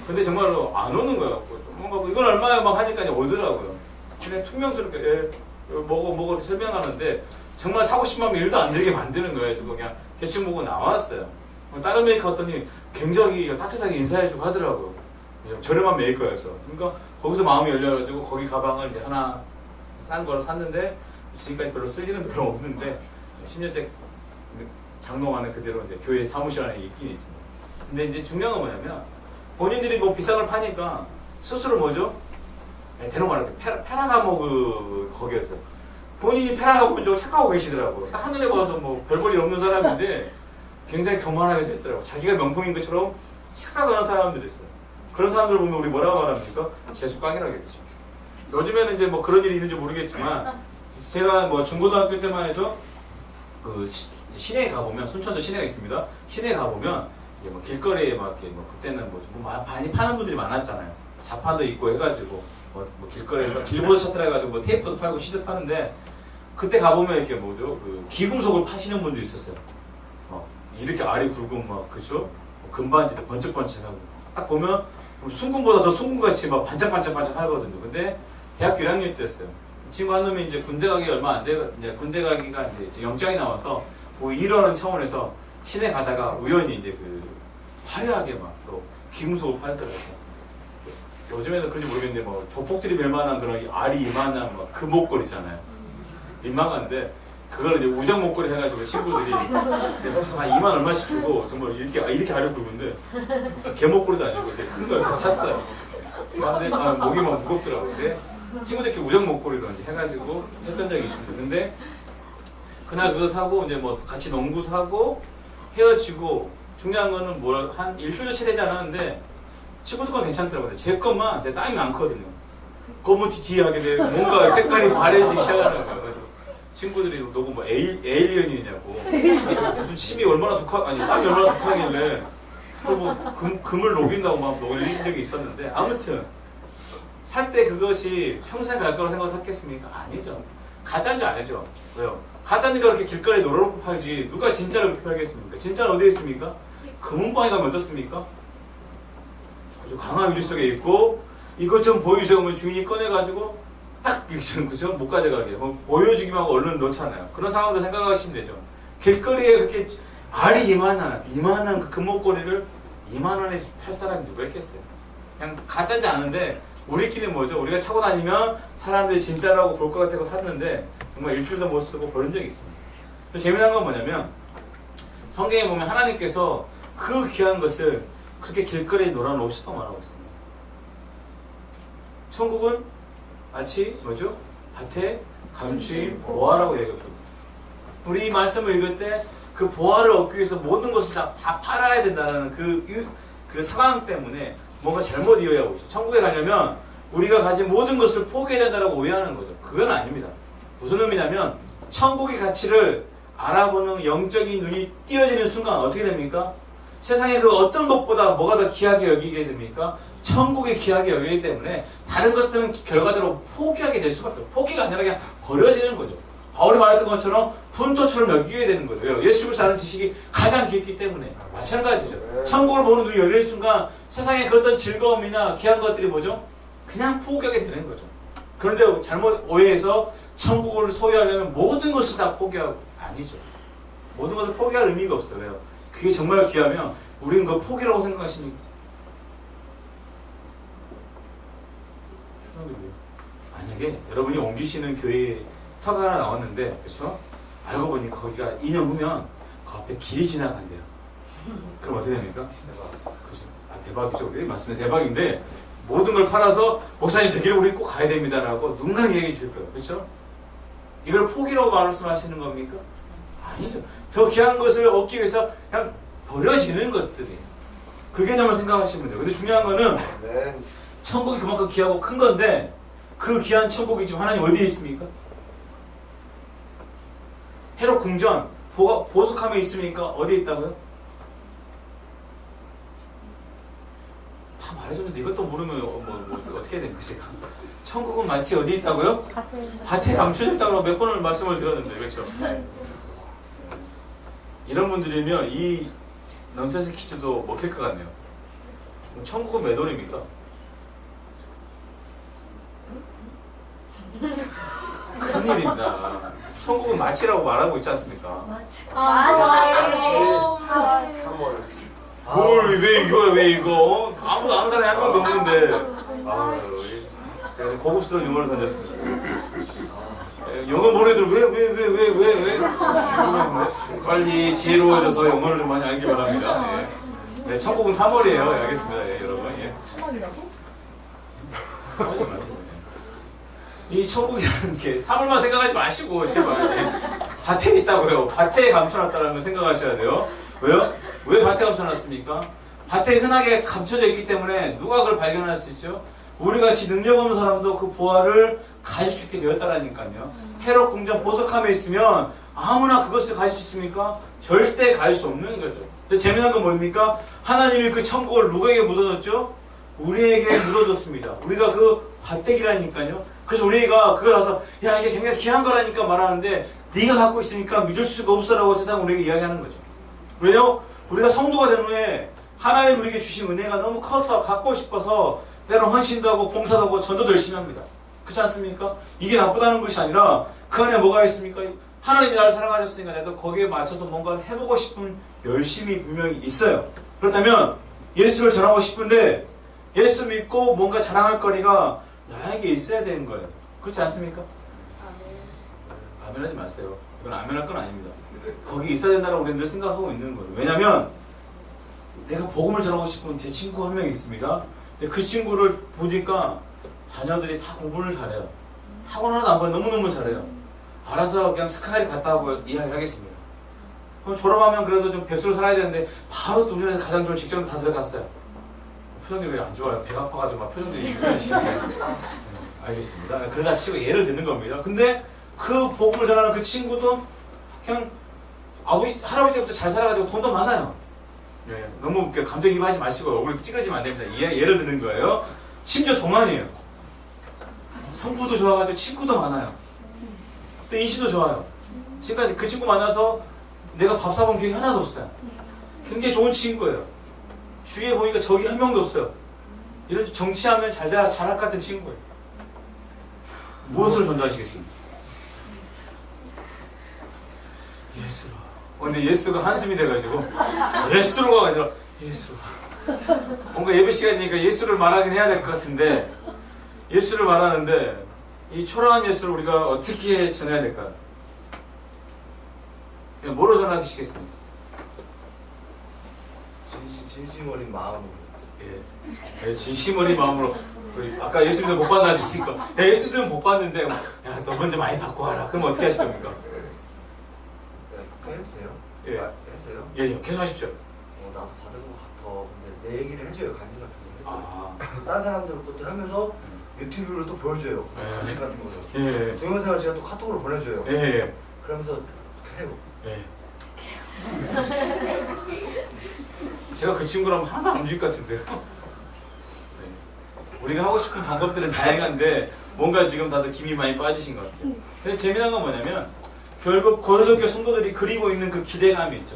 근데 정말로 안 오는 거예요. 뭔가 뭐 이건 얼마야 막 하니까 오더라고요. 그냥 퉁명스럽게 뭐고 설명하는데 정말 사고 싶으면 일도 안 들게 만드는 거예요. 그냥 대충 보고 나왔어요. 다른 메이커 갔더니 굉장히 따뜻하게 인사해주고 하더라고요. 저렴한 메이커여서. 그러니까 거기서 마음이 열려가지고 거기 가방을 이제 하나 싼 걸 샀는데 지금까지 별로 쓸 일은 별로 없는데 10년째 장롱 안에 그대로 이제 교회 사무실 안에 있긴 있습니다. 근데 이제 중요한 건 뭐냐면 본인들이 뭐 비싼 걸 파니까 스스로 뭐죠? 대놓고 말하면 페라가모 거기였어요. 본인이 페라가모 쪽 착각하고 계시더라고요. 하늘에 봐도 뭐 별 볼 일 없는 사람인데 굉장히 교만하게 서 있더라고요. 자기가 명품인 것처럼 착각하는 사람들이 있어요. 그런 사람들 보면 우리 뭐라고 말합니까? 재수깡이라겠죠. 요즘에는 이제 뭐 그런 일이 있는지 모르겠지만 제가 뭐 중고등학교 때만 해도 그 시내에 가보면 순천도 시내가 있습니다. 시내에 가보면 이제 뭐 길거리에 막 이렇게 뭐 그때는 뭐 많이 파는 분들이 많았잖아요. 자판도 있고 해가지고 뭐 길거리에서 길보드 차트라 해가지고 뭐 테이프도 팔고 시드 파는데 그때 가보면 이렇게 뭐죠 그 기금속을 파시는 분도 있었어요. 이렇게 알이 굵은 막 그죠? 금반지도 번쩍번쩍하고 딱 보면 순금보다 더 순금같이 막 반짝반짝 하거든요. 근데 대학교 1학년 때였어요. 친구 한 놈이 이제 군대 가기 얼마 안 돼, 이제 군대 가기가 이제 영장이 나와서 뭐 이러는 차원에서 시내 가다가 우연히 이제 그 화려하게 막 또 기금속을 팔더라고요. 요즘에는 그런지 모르겠는데 뭐 조폭들이 멜만한 그런 알이 이만한 막 그 목걸이 있잖아요. 민망한데 그걸 이제 우정 목걸이 해가지고 친구들이 한 2만 얼마씩 주고 정말 이렇게 알이 굵은데 개 목걸이도 아니고 이렇게 큰 걸 샀어요. 근데 목이 막 무겁더라고요. 근데 친구들끼리 우정 목걸이로 이제 해가지고 했던 적이 있습니다. 근데 그날 그거 사고 이제 뭐 같이 농구도 하고 헤어지고 중요한 거는 뭐라 한 일주일 채 되지 않았는데 친구들 건 괜찮더라고요. 제 것만 제 땀이 많거든요. 검은티 하게 되고 뭔가 색깔이 바래지기 시작하는 거예요. 그래서 친구들이 너무 뭐 에일리언이냐고 무슨 침이 얼마나 아니 땀이 얼마나 독하길래 뭐 금을 녹인다고 막 놀린 적이 있었는데 아무튼 살 때 그것이 평생 갈 거라고 생각해서 샀겠습니까? 아니죠. 가짜인 줄 알죠. 왜요? 가짜니까 그렇게 길거리에 놀아놓고 팔지 누가 진짜를 그렇게 팔겠습니까? 진짜는 어디에 있습니까? 금은방에 가면 어떻습니까? 아주 강한 유리 속에 있고 이것 좀 보여주세요 하면 주인이 꺼내가지고 딱 이렇게 그죠? 못 가져가게 보여주기만 하고 얼른 놓잖아요. 그런 상황도 생각하시면 되죠. 길거리에 그렇게 알이 이만한 그 금목걸이를 2만 원에 팔 사람이 누가 있겠어요? 그냥 가짜인지 아는데 우리끼리 뭐죠? 우리가 차고 다니면 사람들이 진짜라고 볼 것 같아서 샀는데 정말 일주일도 못 쓰고 버린 적이 있습니다. 재미난 건 뭐냐면 성경에 보면 하나님께서 그 귀한 것을 그렇게 길거리에 놀아놓으셨다고 말하고 있습니다. 천국은 마치 뭐죠? 밭에 감추인 보화라고 얘기했거든요. 우리 이 말씀을 읽을 때 그 보화를 얻기 위해서 모든 것을 다 팔아야 된다는 그 상황 때문에 뭔가 잘못 이해하고 있어요. 천국에 가려면 우리가 가진 모든 것을 포기해야 된다고 오해하는 거죠. 그건 아닙니다. 무슨 의미냐면 천국의 가치를 알아보는 영적인 눈이 띄어지는 순간 어떻게 됩니까? 세상에 그 어떤 것보다 뭐가 더 귀하게 여기게 됩니까? 천국이 귀하게 여기기 때문에 다른 것들은 결과대로 포기하게 될 수밖에 없어요. 포기가 아니라 그냥 버려지는 거죠. 바울이 말했던 것처럼 분토처럼 여기게 되는 거죠. 예수 그리스도를 아는 지식이 가장 깊기 때문에 마찬가지죠. 천국을 보는 눈이 열리는 순간 세상의 그 어떤 즐거움이나 귀한 것들이 뭐죠? 그냥 포기하게 되는 거죠. 그런데 잘못 오해해서 천국을 소유하려면 모든 것을 다 포기하고 아니죠. 모든 것을 포기할 의미가 없어요. 왜요? 그게 정말 귀하면 우리는 그거 포기라고 생각하십니까? 만약에 여러분이 옮기시는 교회에 터가 하나 나왔는데 그렇죠? 알고 보니 거기가 2년 후면 그 앞에 길이 지나간대요. 그럼 어떻게 됩니까? 대박. 그죠? 대박이죠. 우리 말씀에 대박인데 모든 걸 팔아서 목사님 저 길을 우리 꼭 가야 됩니다라고 누군가 얘기해 줄 거예요. 그렇죠? 이걸 포기라고 말씀하시는 겁니까? 아니죠. 더 귀한 것을 얻기 위해서 그냥 버려지는 것들이에요. 그 개념을 생각하시면 돼요. 근데 중요한 거는 네. 천국이 그만큼 귀하고 큰 건데 그 귀한 천국이 지금 하나님 어디에 있습니까? 헤롯 궁전 보석함에 있습니까? 어디에 있다고요? 다 말해줬는데 이것도 모르면 어떻게 해야 되는 거지? 천국은 마치 어디에 있다고요? 밭에 감춰져 있다고 몇 번을 말씀을 드렸는데 그렇죠? 이런 분들이면 이 넌센스 퀴즈도 먹힐 것 같네요. 천국은 몇 월입니까? 큰일입니다. 천국은 마치라고 말하고 있지 않습니까? 맞아요. 3월. 뭘, 왜 이거? 아무도 아는 사람이 한 명도 없는데. 제가 좀 고급스러운 유머를 던졌습니다. 영어 모르는 애들 왜? 빨리 지혜로워져서 영어를 좀 많이 알기 바랍니다. 예. 네, 천국은 3월이에요. 알겠습니다. 예, 여러분. 예. 이 천국이라는 게 3월만 생각하지 마시고 제발 예. 밭에 있다고요. 밭에 감춰놨다는 걸 생각하셔야 돼요. 왜요? 왜 밭에 감춰놨습니까? 밭에 흔하게 감춰져 있기 때문에 누가 그걸 발견할 수 있죠? 우리같이 능력 없는 사람도 그 보화를 가질 수 있게 되었다라니까요. 헤롯 궁전 보석함에 있으면 아무나 그것을 가질 수 있습니까? 절대 가질 수 없는 거죠. 근데 재미난 건 뭡니까? 하나님이 그 천국을 누구에게 묻어줬죠? 우리에게 묻어줬습니다. 우리가 그 밭대기라니까요. 그래서 우리가 그걸 와서 야 이게 굉장히 귀한 거라니까 말하는데 네가 갖고 있으니까 믿을 수가 없어라고 세상 우리에게 이야기하는 거죠. 왜요? 우리가 성도가 된 후에 하나님 우리에게 주신 은혜가 너무 커서 갖고 싶어서 때로 헌신도 하고 봉사도 하고 전도도 열심히 합니다. 그렇지 않습니까? 이게 나쁘다는 것이 아니라 그 안에 뭐가 있습니까? 하나님이 나를 사랑하셨으니까 나도 거기에 맞춰서 뭔가를 해보고 싶은 열심이 분명히 있어요. 그렇다면 예수를 전하고 싶은데 예수 믿고 뭔가 자랑할 거리가 나에게 있어야 되는 거예요. 그렇지 않습니까? 아멘 하지 마세요. 이건 아멘할 건 아닙니다. 거기 있어야 된다고 우리는 늘 생각하고 있는 거예요. 왜냐면 내가 복음을 전하고 싶은 제 친구 한 명 있습니다. 근데 그 친구를 보니까 자녀들이 다 공부를 잘해요. 학원 하나도 안 가요. 너무너무 잘해요. 알아서 그냥 스카이를 갔다 하고 이야기를 하겠습니다. 그럼 졸업하면 그래도 좀 백수로 살아야 되는데 바로 또 우리나라에서 가장 좋은 직장을 다 들어갔어요. 표정이 왜 안 좋아요? 배가 아파가지고 막 표정들이 이상해지시네. 알겠습니다. 그러다 치고 예를 드는 겁니다. 근데 그 복음을 전하는 그 친구도 그냥 아버지, 할아버지 때부터 잘 살아가지고 돈도 많아요. 예, 너무 감정이입하지 마시고 얼굴 찌그러지면 안 됩니다. 예를 드는 거예요. 심지어 동안이에요. 성부도 좋아가지고 친구도 많아요. 또 인신도 좋아요. 지금까지 그 친구 만나서 내가 밥 사본 기억이 하나도 없어요. 굉장히 좋은 친구예요. 주위에 보니까 적이 한 명도 없어요. 이런 정치하면 잘할 것 같은 친구예요. 무엇을 전달하시겠습니까? 예수로. 근데 예수가 한숨이 돼가지고 예수로가 아니라 예수로. 뭔가 예배 시간이니까 예수를 말하긴 해야 될 것 같은데 예수를 말하는데 이 초라한 예수를 우리가 어떻게 전해야 될까요? 그냥 뭐로 전하시겠습니까? 진심 어린 마음으로. 예, 진심 어린 마음으로. 아까 예수님도 못 받나 하셨으니까 야, 예수님은 못 받는데 야, 너 먼저 많이 받고 와라. 그럼 어떻게 하실 겁니까? 해주세요. 예. 해주세요. 예, 계속 하십시오. 나도 받은 것 같아. 근데 내 얘기를 해줘요. 간증 같은 거. 아, 다른 사람들 것도 하면서 유튜브로 또 보여줘요. 예. 간증 같은 거죠. 예, 동영상을 제가 또 카톡으로 보내줘요. 예, 그러면서 해요. 예. 제가 그 친구라면 하나도 안 움직일 것 같은데요. 네. 우리가 하고 싶은 방법들은 다양한데 뭔가 지금 다들 김이 많이 빠지신 것 같아요. 근데 재미난 건 뭐냐면 결국 고려대교 성도들이 그리고 있는 그 기대감이 있죠.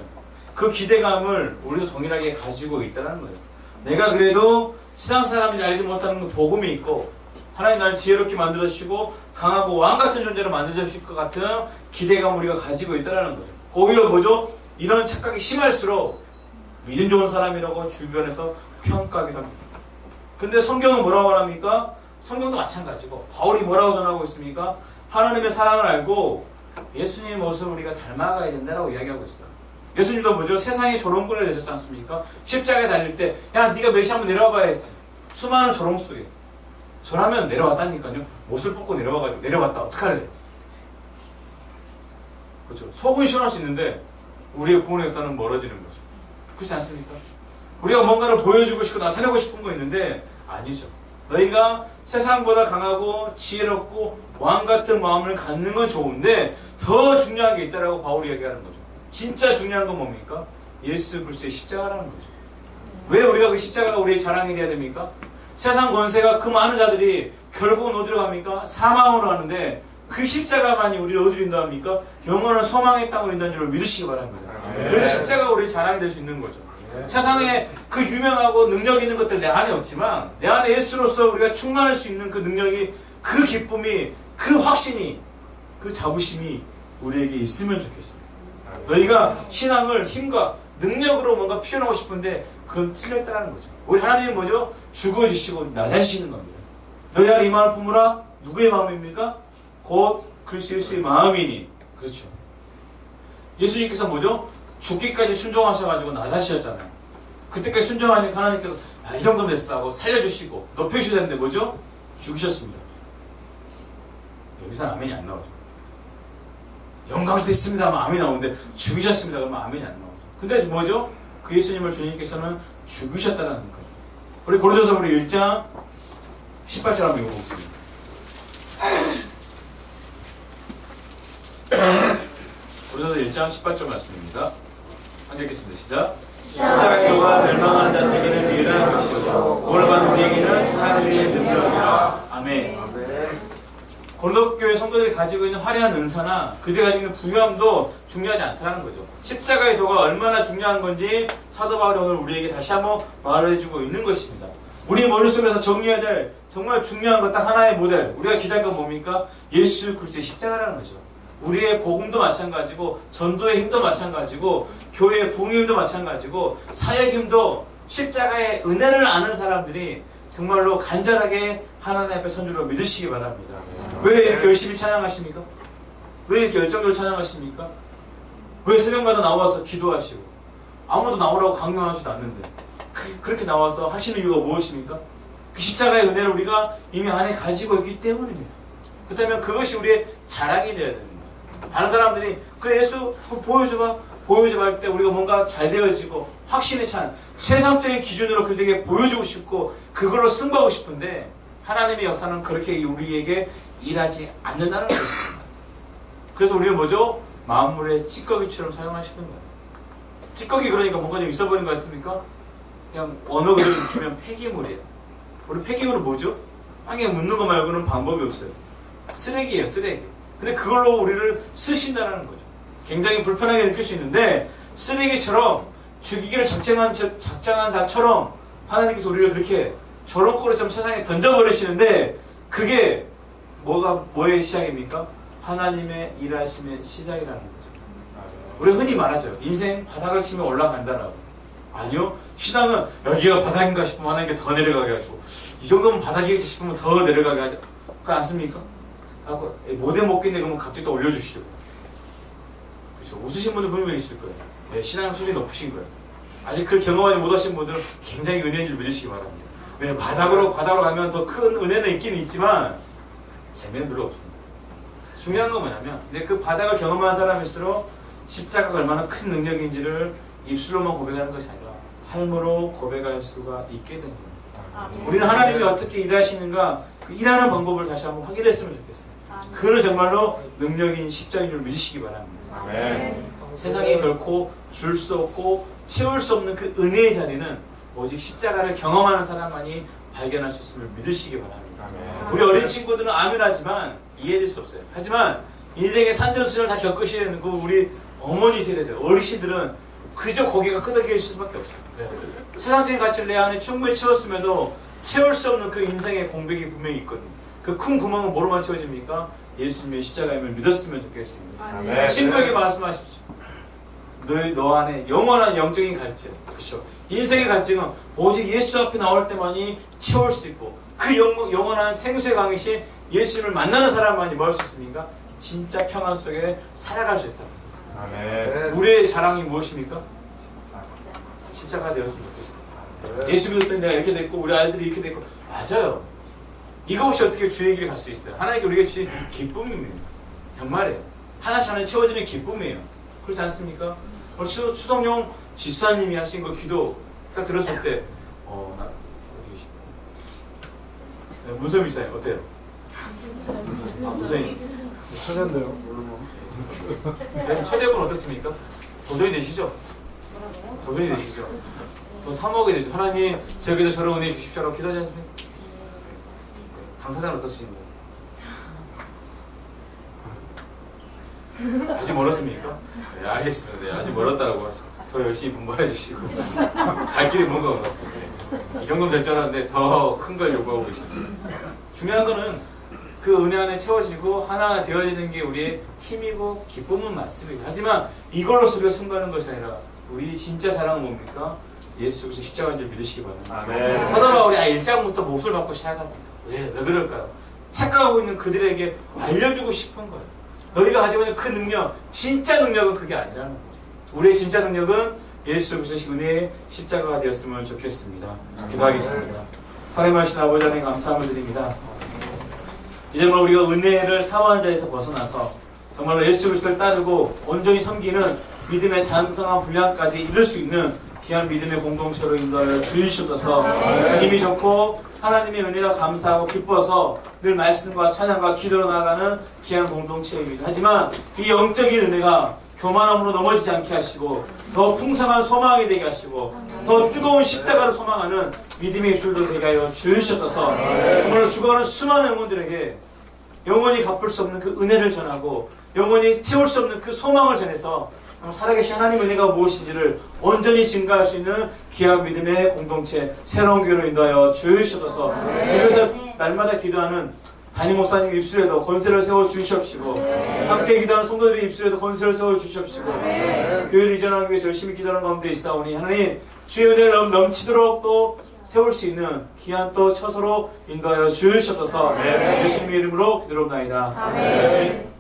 그 기대감을 우리도 동일하게 가지고 있다는 거예요. 내가 그래도 세상 사람들이 알지 못하는 그 복음이 있고 하나님 나를 지혜롭게 만들어주시고 강하고 왕같은 존재로 만들어주실 것 같은 기대감 우리가 가지고 있다는 거죠. 오히려 뭐죠? 이런 착각이 심할수록 믿음 좋은 사람이라고 주변에서 평가하기도 합니다. 근데 성경은 뭐라고 말합니까? 성경도 마찬가지고 바울이 뭐라고 전하고 있습니까? 하나님의 사랑을 알고 예수님의 모습을 우리가 닮아가야 된다라고 이야기하고 있어요. 예수님도 뭐죠? 세상의 조롱꾼이 되셨지 않습니까? 십자가에 달릴 때 야 네가 메시 한번 내려와 봐야지. 수많은 조롱 속에 저라면 내려왔다니까요. 못을 뽑고 내려와가지고 내려왔다 어떡할래? 그렇죠. 속은 시원할 수 있는데 우리의 구원의 역사는 멀어지는 거죠. 그렇지 않습니까? 우리가 뭔가를 보여주고 싶고 나타내고 싶은 거 있는데 아니죠. 너희가 세상보다 강하고 지혜롭고 왕 같은 마음을 갖는 건 좋은데 더 중요한 게 있다라고 바울이 얘기하는 거죠. 진짜 중요한 건 뭡니까? 예수 그리스도의 십자가라는 거죠. 왜 우리가 그 십자가가 우리의 자랑이 돼야 됩니까? 세상 권세가 그 많은 자들이 결국은 어디로 갑니까? 사망으로 가는데 그 십자가만이 우리를 어디로 인도합니까? 영원한 소망의 땅으로 인도하는 줄 믿으시기 바랍니다. 그래서 십자가가 우리의 자랑이 될 수 있는 거죠. 세상에 그 유명하고 능력 있는 것들 내 안에 없지만 내 안에 예수로서 우리가 충만할 수 있는 그 능력이, 그 기쁨이, 그 확신이, 그 자부심이 우리에게 있으면 좋겠습니다. 너희가 신앙을 힘과 능력으로 뭔가 표현하고 싶은데 그건 틀렸다는 거죠. 우리 하나님은 뭐죠? 죽어주시고 낮아지시는 겁니다. 너희 안에 이 마음을 품으라. 누구의 마음입니까? 곧 그리스도 예수의 마음이니. 그렇죠. 예수님께서 뭐죠? 죽기까지 순종하셔가지고 낮아지셨잖아요. 그때까지 순종하니까 하나님께서 이 정도면 됐어 하고 살려주시고 높여주셔야 되는데 뭐죠? 죽으셨습니다. 여기서는 아멘이 안 나오죠. 영광 됐습니다 하면 아멘이 나오는데 죽으셨습니다 그러면 아멘이 안 나오죠. 근데 뭐죠? 그 예수님을 주님께서는 죽으셨다는 거예요. 우리 고린도서 우리 1장 18절 한번 읽어보겠습니다. 고린도서 1장 18절 말씀입니다. 한번 읽겠습니다. 시작. 십자가의 도가 멸망하는 자들에게는 미련한 것이요 구원받는 우리에게는 하나님의 능력이라. 아멘. 고린도 교회 성도들이 가지고 있는 화려한 은사나 그들이 가지고 있는 부유함도 중요하지 않다는 거죠. 십자가의 도가 얼마나 중요한 건지 사도 바울이 오늘 우리에게 다시 한번 말해주고 있는 것입니다. 우리 머릿속에서 정리해야 될 정말 중요한 것 딱 하나의 모델, 우리가 기대할 건 뭡니까? 예수 그리스도의 십자가라는 거죠. 우리의 복음도 마찬가지고 전도의 힘도 마찬가지고 교회의 부흥의 힘도 마찬가지고 사역의 힘도 십자가의 은혜를 아는 사람들이 정말로 간절하게 하나님 앞에 선주로 믿으시기 바랍니다. 왜 이렇게 열심히 찬양하십니까? 왜 이렇게 열정적으로 찬양하십니까? 왜 새벽마다 나와서 기도하시고 아무도 나오라고 강요하지도 않는데 그렇게 나와서 하시는 이유가 무엇입니까? 그 십자가의 은혜를 우리가 이미 안에 가지고 있기 때문입니다. 그렇다면 그것이 우리의 자랑이 되어야 됩니다. 다른 사람들이 그래 예수 보여줘봐 할 때 우리가 뭔가 잘 되어지고 확신에 찬 세상적인 기준으로 그들에게 보여주고 싶고 그걸로 승부하고 싶은데 하나님의 역사는 그렇게 우리에게 일하지 않는다는 것입니다. 그래서 우리는 뭐죠? 만물의 찌꺼기처럼 사용하시는 거예요. 찌꺼기 그러니까 뭔가 좀 있어 보이는 거 같습니까? 그냥 언어 그대로 익히면 폐기물이에요. 우리 폐기물은 뭐죠? 땅에 묻는 거 말고는 방법이 없어요. 쓰레기예요, 쓰레기. 근데 그걸로 우리를 쓰신다는 거죠. 굉장히 불편하게 느낄 수 있는데 쓰레기처럼 죽이기를 작정한 자처럼 하나님께서 우리를 그렇게 저런 꼴을 좀 세상에 던져버리시는데 그게 뭐의 시작입니까? 하나님의 일하심의 시작이라는 거죠. 우리가 흔히 말하죠. 인생 바닥을 치면 올라간다라고. 아니요. 신앙은 여기가 바닥인가 싶으면 하나님께 더 내려가게 하시고 이 정도면 바닥이겠지 싶으면 더 내려가게 하죠. 그거 않습니까? 못해 먹겠네 그러면 갑자기 또 올려주시죠. 그렇죠. 웃으신 분들 분명히 있을 거예요. 네, 신앙 수준이 높으신 거예요. 아직 그 경험하지 못하신 분들은 굉장히 은혜인 줄 믿으시기 바랍니다. 왜 바닥으로 가면 더 큰 은혜는 있긴 있지만 재미는 별로 없습니다. 중요한 건 뭐냐면 근데 그 바닥을 경험한 사람일수록 십자가가 얼마나 큰 능력인지를 입술로만 고백하는 것이 아니라 삶으로 고백할 수가 있게 되는 겁니다. 우리는 하나님이 어떻게 일하시는가 그 일하는 방법을 다시 한번 확인했으면 좋겠어요. 그는 정말로 능력인 십자가인 줄 믿으시기 바랍니다. 네. 세상에 결코 줄 수 없고 채울 수 없는 그 은혜의 자리는 오직 십자가를 경험하는 사람만이 발견할 수 있음을 믿으시기 바랍니다. 우리 어린 친구들은 아멘하지만 이해될 수 없어요. 하지만 인생의 산전수전을 다 겪으시는 그 우리 어머니 세대들, 어르신들은 그저 고개가 끄덕여 있을 수밖에 없어요. 세상적인 가치를 내 안에 충분히 채웠음에도 채울 수 없는 그 인생의 공백이 분명히 있거든요. 그 큰 구멍은 뭐로만 채워집니까? 예수님의 십자가임을 믿었으면 좋겠습니다. 네. 친구에게 말씀하십시오. 너 안에 영원한 영적인 갈증, 그렇죠? 인생의 갈증은 오직 예수 앞에 나올 때만이 채울 수 있고 그 영원한 생수의 강이신 예수님을 만나는 사람만이 뭐 할 수 있습니까? 진짜 평안 속에 살아갈 수 있다. 아멘. 우리의 자랑이 무엇입니까? 십자가 되었으면 좋겠습니다. 예수 믿었더니 내가 이렇게 됐고 우리 아이들이 이렇게 됐고 맞아요. 이거 없이 어떻게 주의 길을 갈 수 있어요? 하나님께 우리가 주신 기쁨입니다. 정말이에요. 하나씩 하나 채워지는 기쁨이에요. 그렇지 않습니까? 오늘 추성용 지사님이 하신 거 기도 딱 들었을 때 나 어디 계십니까? 문선미 지사님 어때요? 문선미 찾았네요. 최재분 어떻습니까? 도전이 되시죠? 도전이 되시죠? 더 사모하게 되죠. 하나님 저에게도 저런 은혜 주십시오라고 기도하지 않습니까? 당사자는 어떠신가요? 아직 멀었습니까? 네, 알겠습니다. 네, 아직 멀었다고 더 열심히 분발해 주시고 갈 길이 먼 것 같습니다. 이 정도면 될 줄 알았는데 더 큰 걸 요구하고 계십니다. 중요한 거는 그 은혜 안에 채워지고 하나하나 되어지는 게 우리의 힘이고 기쁨은 맞습니다. 하지만 이걸로서 우리가 승부하는 것이 아니라 우리 진짜 자랑은 뭡니까? 예수 그리스도 십자가인 줄 믿으시기 바랍니다. 아멘. 사도 바울이 1장부터 몫을 받고 시작하잖아요. 왜 그럴까요? 착각하고 있는 그들에게 알려주고 싶은 거예요. 너희가 가지고 있는 그 능력, 진짜 능력은 그게 아니라는 거죠. 우리의 진짜 능력은 예수 그리스도의 은혜의 십자가가 되었으면 좋겠습니다. 기도하겠습니다. 사랑하신 아버지 하나님 감사함을 드립니다. 이제 정말 우리가 은혜를 사모하는 자에서 벗어나서 정말로 예수 그리스도를 따르고 온전히 섬기는 믿음의 장성한 분량까지 이룰 수 있는 귀한 믿음의 공동체로 인도하여 주시옵소서. 주님이 좋고 하나님의 은혜가 감사하고 기뻐서 늘 말씀과 찬양과 기도로 나아가는 귀한 공동체입니다. 하지만 이 영적인 은혜가 교만함으로 넘어지지 않게 하시고 더 풍성한 소망이 되게 하시고 더 뜨거운 십자가를 소망하는 믿음의 입술도 되게 하여 주시옵소서. 정말로 죽어가는 수많은 영혼들에게 영원히 갚을 수 없는 그 은혜를 전하고 영원히 채울 수 없는 그 소망을 전해서 살아계신 하나님 은혜가 무엇인지를 온전히 증가할 수 있는 귀한 믿음의 공동체 새로운 교회로 인도하여 주시옵소서. 그래서 날마다 기도하는 담임 목사님 입술에도 권세를 세워 주시옵시고 함께 기도하는 성도들의 입술에도 권세를 세워 주시옵시고 교회를 이전하기 위해서 열심히 기도하는 가운데 있사오니 하나님 주의 은혜를 넘치도록 또 세울 수 있는 귀한 또 처소로 인도하여 주시옵소서. 예수님의 이름으로 기도합나이다. 아멘.